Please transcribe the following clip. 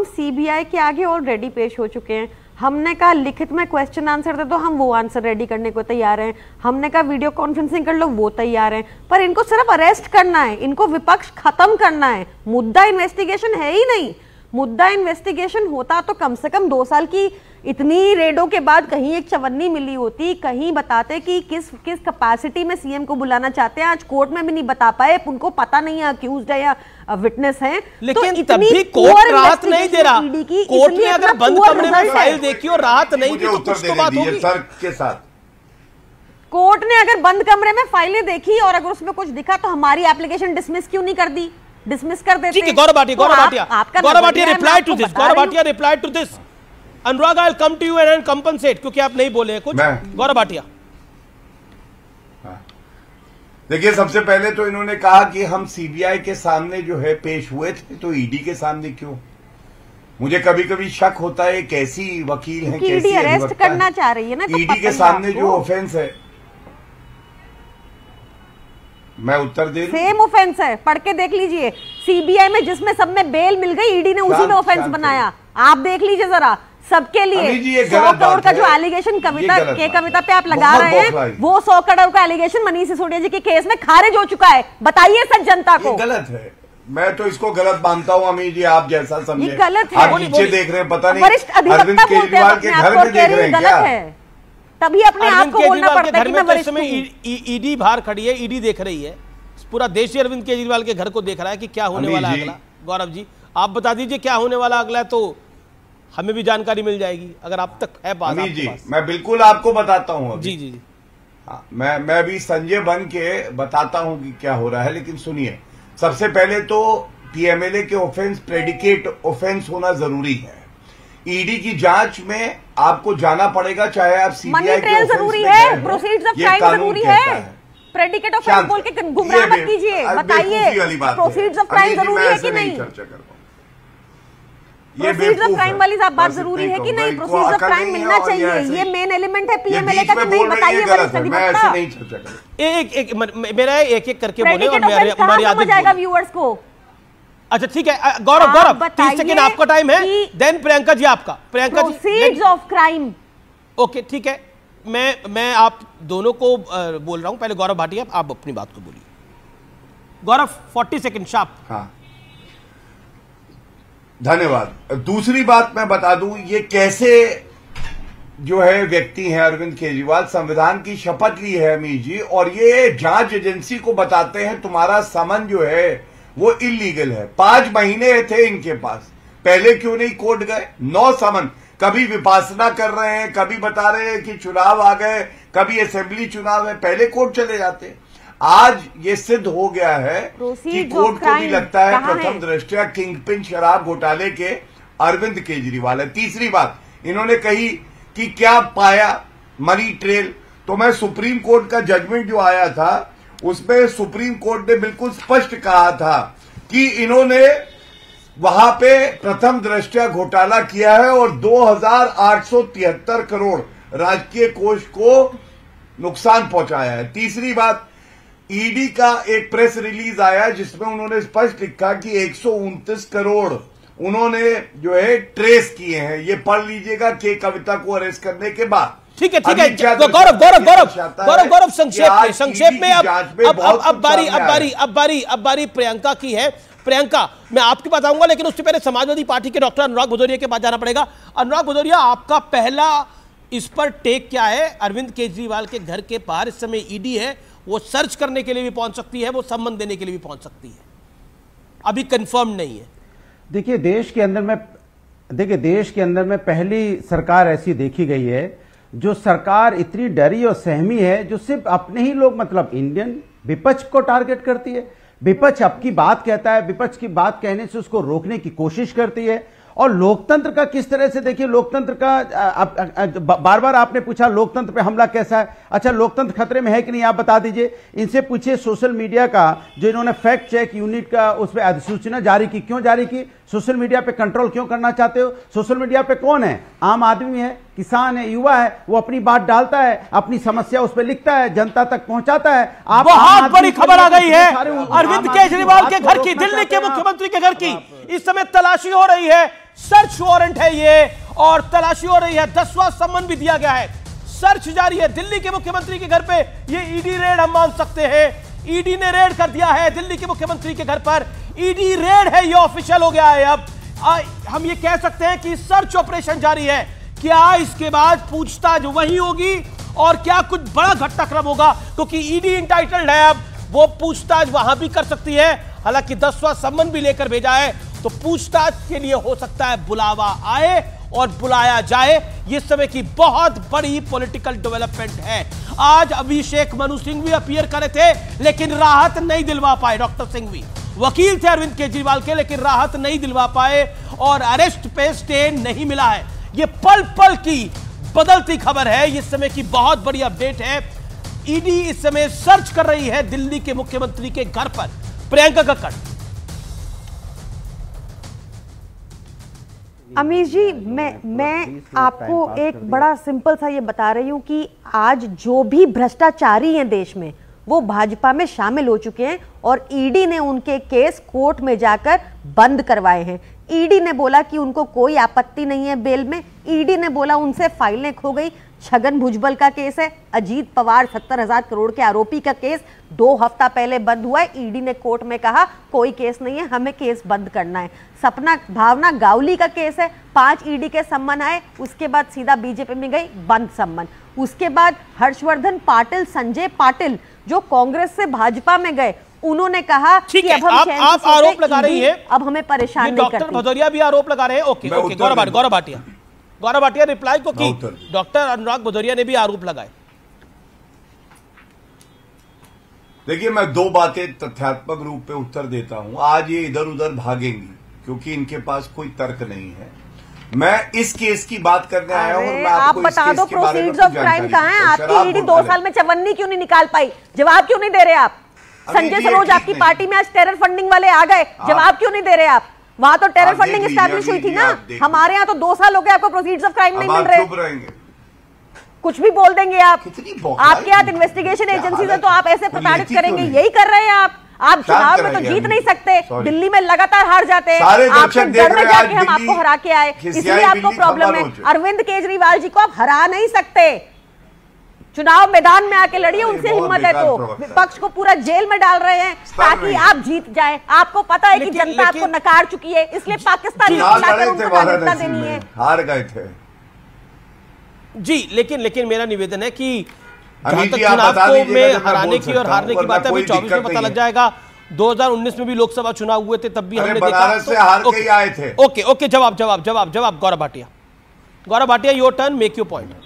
हम सीबीआई के आगे ऑलरेडी पेश हो चुके हैं। हमने कहा लिखित में क्वेश्चन आंसर दे दो, हम वो आंसर रेडी करने को तैयार हैं। हमने कहा वीडियो कॉन्फ्रेंसिंग कर लो, वो तैयार हैं। पर इनको सिर्फ अरेस्ट करना है, इनको विपक्ष खत्म करना है। मुद्दा इन्वेस्टिगेशन है ही नहीं। मुद्दा इन्वेस्टिगेशन होता तो कम से कम 2 साल की इतनी रेडों के बाद कहीं एक चवन्नी मिली होती, कहीं बताते कि किस कैपेसिटी में सीएम को बुलाना चाहते हैं। आज कोर्ट में भी नहीं बता पाए, उनको पता नहीं है अक्यूज्ड है या विटनेस है। लेकिन तब भी कोर्ट राहत नहीं दे रहा। कोर्ट ने अगर बंद कमरे में फाइल देखी और राहत नहीं दी तो कुछ तो बात होगी सर के साथ। कोर्ट ने अगर बंद कमरे में फाइलें देखी और अगर उसमें कुछ दिखा तो हमारी एप्लीकेशन डिसमिस क्यों नहीं कर दी? डिसमिस कर देते। ठीक है, Gaurav Bhatia reply to this. Gaurav Bhatia reply to this. Anurag, I will come to you and compensate, क्योंकि आप नहीं बोले कुछ। गौरव भाटिया, देखिए, सबसे पहले तो इन्होंने कहा कि हम सीबीआई के सामने जो है पेश हुए थे, तो ईडी के सामने क्यों? मुझे कभी कभी शक होता है कैसी वकील हैं, कैसी अरेस्ट करना चाह रही है ना, तो ईडी के सामने जो ऑफेंस है, मैं उत्तर दे रहा हूं, सेम ऑफेंस है। पढ़ के देख लीजिए। सीबीआई में जिसमें सब में बेल मिल गई, ईडी ने उसी में ऑफेंस बनाया। आप देख लीजिए जरा, सबके लिए 100 करोड़ का जो एलिगेशन कविता पे आप लगा रहे हैं, वो 100 करोड़ का एलिगेशन मनीष सिसोदिया जी के केस में खारिज हो चुका है। बताइए सच जनता को। गलत है, मैं तो इसको गलत मानता हूं। अमीर जी, आप जैसा समझे। गलत है। आप नीचे देख रहे हैं, पता नहीं वरिष्ठ अरविंद केजरीवाल के घर में देख रहे हैं क्या? तभी अपने आप को बोलना पड़ता है कि मैं वरिष्ठ हूं। ईडी बाहर खड़ी है, ईडी देख रही है, पूरा देश ही अरविंद केजरीवाल के घर को देख रहा है कि क्या होने वाला अगला। गौरव जी, आप बता दीजिए क्या होने वाला अगला, तो हमें भी जानकारी मिल जाएगी अगर आप तक है बात। अमीर जी, मैं बिल्कुल आपको बताता हूं। जी जी जी, हाँ, मैं भी संजय बन के बताता हूं कि क्या हो रहा है। लेकिन सुनिए, सबसे पहले तो पीएमएलए के ऑफेंस प्रेडिकेट ऑफेंस होना जरूरी है। ईडी की जांच में आपको जाना पड़ेगा, चाहे आप सीबीआई के ऑफेंस जरूरी है, प्रोसीड्स ऑफ क्राइम जरूरी है। प्रेडिकेट ऑफेंस बोल के गुमराह मत कीजिए। बताइए प्रोसीड्स ऑफ क्राइम जरूरी है कि नहीं? प्रोसीड्स ऑफ क्राइम वाली बात जरूरी है कि नहीं? प्रोसीड्स ऑफ क्राइम मिलना चाहिए, ये मेन एलिमेंट है पीएमएलए का कि नहीं? बताइए वरिष्ठ अधिवक्ता। एक मेरा एक करके बोले और मर्यादित जाएगा व्यूअर्स को। अच्छा ठीक है, गौरव 30 सेकंड आपका टाइम है, देन प्रियंका जी आपका। Priyanka ji, proceeds of crime. Okay ठीक है, मैं आप दोनों को बोल रहा हूं। पहले गौरव भाटिया, आप अपनी बात को बोलिए। गौरव 40 सेकंड शार्प। हाँ, धन्यवाद। दूसरी बात मैं बता दूं, ये कैसे जो है व्यक्ति हैं अरविंद केजरीवाल, संविधान की शपथ ली है अमीर जी, और ये जांच एजेंसी को बताते हैं तुम्हारा समन जो है वो इलीगल है। 5 महीने थे इनके पास, पहले क्यों नहीं कोर्ट गए? 9 समन, कभी विपासना कर रहे हैं, कभी बता रहे हैं कि चुनाव आ गए, कभी असेंबली चुनाव है, पहले कोर्ट चले जाते। आज ये सिद्ध हो गया है कि कोर्ट को भी लगता है प्रथम दृष्टया किंगपिन शराब घोटाले के अरविंद केजरीवाल है। तीसरी बात इन्होंने कही कि क्या पाया मनी ट्रेल, तो मैं सुप्रीम कोर्ट का जजमेंट जो आया था उसमें सुप्रीम कोर्ट ने बिल्कुल स्पष्ट कहा था कि इन्होंने वहां पे प्रथम दृष्टया घोटाला किया है और 2873 करोड़ राजकीय कोष को नुकसान पहुंचाया है। तीसरी बात, ईडी का एक प्रेस रिलीज आया जिसमें उन्होंने स्पष्ट लिखा कि 129 करोड़ उन्होंने जो है ट्रेस किए हैं। ये पढ़ लीजिएगा के कविता को अरेस्ट करने के बाद। ठीक है गौरव संक्षेप में अब बारी प्रियंका की है। प्रियंका, मैं आपके पास आऊंगा, लेकिन उससे पहले समाजवादी पार्टी के डॉक्टर अनुराग भदौरिया के पास जाना पड़ेगा। अनुराग भदौरिया, आपका पहला इस पर टेक क्या है? अरविंद केजरीवाल के घर के बाहर इस समय ईडी है, वो सर्च करने के लिए भी पहुंच सकती है, वो सम्मन देने के लिए भी पहुंच सकती है, अभी कंफर्म नहीं है। देखिए, देश के अंदर में पहली सरकार ऐसी देखी गई है जो सरकार इतनी डरी और सहमी है, जो सिर्फ अपने ही लोग, मतलब इंडियन विपक्ष को टारगेट करती है। विपक्ष आपकी बात कहता है, विपक्ष की बात कहने से उसको रोकने की कोशिश करती है। और लोकतंत्र का किस तरह से, देखिए लोकतंत्र का बार बार आपने पूछा लोकतंत्र पे हमला कैसा है। अच्छा, लोकतंत्र खतरे में है कि नहीं आप बता दीजिए। इनसे पूछिए सोशल मीडिया का जो इन्होंने फैक्ट चेक यूनिट का उस पर अधिसूचना जारी की, क्यों जारी की? सोशल मीडिया पे कंट्रोल क्यों करना चाहते हो? सोशल मीडिया पे कौन है? आम आदमी है, किसान है, युवा है, वो अपनी बात डालता है, अपनी समस्या उस पर लिखता है, जनता तक पहुंचाता है। आप बहुत बड़ी खबर आ गई है अरविंद केजरीवाल के घर की, दिल्ली के मुख्यमंत्री के घर की इस समय तलाशी हो रही है। सर्च वारंट है ये और तलाशी हो रही है। 10वां सम्मन भी दिया गया है, सर्च जारी है दिल्ली के मुख्यमंत्री के घर पे। ये ईडी रेड हम मान सकते हैं, ईडी ने रेड कर दिया है दिल्ली के मुख्यमंत्री के घर पर। ईडी रेड है, ये ऑफिशियल हो गया है। अब हम ये कह सकते हैं कि सर्च ऑपरेशन जारी है। क्या इसके बाद पूछताछ वही होगी और क्या कुछ बड़ा घटनाक्रम होगा? क्योंकि ईडी इंटाइटल्ड है, अब वो पूछताछ वहां भी कर सकती है। हालांकि 10वां सम्मन भी लेकर भेजा है, तो पूछताछ के लिए हो सकता है बुलावा आए और बुलाया जाए। ये समय की बहुत बड़ी पॉलिटिकल डेवलपमेंट है। आज अभिषेक मनु सिंघवी अपीयर करे थे, लेकिन राहत नहीं दिलवा पाए। डॉक्टर सिंघवी वकील थे अरविंद केजरीवाल के, लेकिन राहत नहीं दिलवा पाए और अरेस्ट पे स्टे नहीं मिला है। ये पल पल की बदलती खबर है, इस समय की बहुत बड़ी अपडेट है। ईडी इस समय सर्च कर रही है दिल्ली के मुख्यमंत्री के घर पर। प्रियंका कक्कड़। अमीश जी, मैं आपको एक बड़ा सिंपल सा ये बता रही हूं कि आज जो भी भ्रष्टाचारी हैं देश में, वो भाजपा में शामिल हो चुके हैं और ईडी ने उनके केस कोर्ट में जाकर बंद करवाए हैं। ईडी ने बोला कि उनको कोई आपत्ति नहीं है बेल में। ईडी ने बोला उनसे फाइलें खो गई। छगन भुजबल का केस है, अजीत पवार 70,000 करोड़ के आरोपी का केस 2 हफ्ता पहले बंद हुआ है। ईडी ने कोर्ट में कहा कोई केस नहीं है, हमें केस बंद करना है। सपना भावना गावली का केस है, 5 ईडी के सम्मन आए, उसके बाद सीधा बीजेपी में गई, बंद सम्मन। उसके बाद हर्षवर्धन पाटिल, संजय पाटिल जो कांग्रेस से भाजपा में गए, उन्होंने कहा कि अब हम आप आरोप लगा रही है, अब हमें परेशान नहीं करती। डॉक्टर भदौरिया भी आरोप लगा रहे हैं। ओके, गौरव भाटिया रिप्लाई को की डॉक्टर अनुराग भदौरिया ने भी आरोप लगाए। देखिए, मैं 2 बातें तथ्यात्मक रूप पे उत्तर देता हूं। आज ये इधर उधर भागेंगी क्योंकि इनके पास कोई तर्क नहीं है। मैं इस केस की बात करने आया हूं और मैं आप बता दो प्रोसीड्स ऑफ क्राइम कहां है? आपकी ईडी 2 साल में चवन्नी क्यों नहीं निकाल पाई? जवाब क्यों नहीं दे रहे आप? संजय सरोज आपकी पार्टी में आज टेरर फंडिंग वाले आ गए, जवाब क्यों नहीं दे रहे आप? वहां तो टेरर फंडिंग एस्टैब्लिश हुई थी ना। हमारे यहाँ तो 2 साल हो गए आपको प्रोसीड्स ऑफ क्राइम नहीं मिल रहे। कुछ भी बोल देंगे आप। आपके हाथ इन्वेस्टिगेशन एजेंसी है, तो आप ऐसे प्रताड़ित करेंगे? यही कर रहे हैं आप चुनाव में तो जीत नहीं सकते, दिल्ली में लगातार हार जाते हैं। आपके डर में जाके हम आपको हरा के आए, इसलिए आपको प्रॉब्लम है। अरविंद केजरीवाल जी को आप हरा नहीं सकते। चुनाव मैदान में आके लड़िए, उनसे हिम्मत है तो। विपक्ष को पूरा जेल में डाल रहे हैं ताकि आप जीत जाए। आपको पता है कि जनता आपको नकार चुकी है, इसलिए पाकिस्तानी नागरिकता देनी है। हार गए थे जी, लेकिन मेरा निवेदन है कि जहां तक चुनाव को में हराने की और हारने की बात है, अभी 24 में पता लग जाएगा। 2019 में भी लोकसभा चुनाव हुए थे, तब भी हमने देखा से हार के आए थे। ओके, जवाब Gaurav Bhatia, your turn, make your point.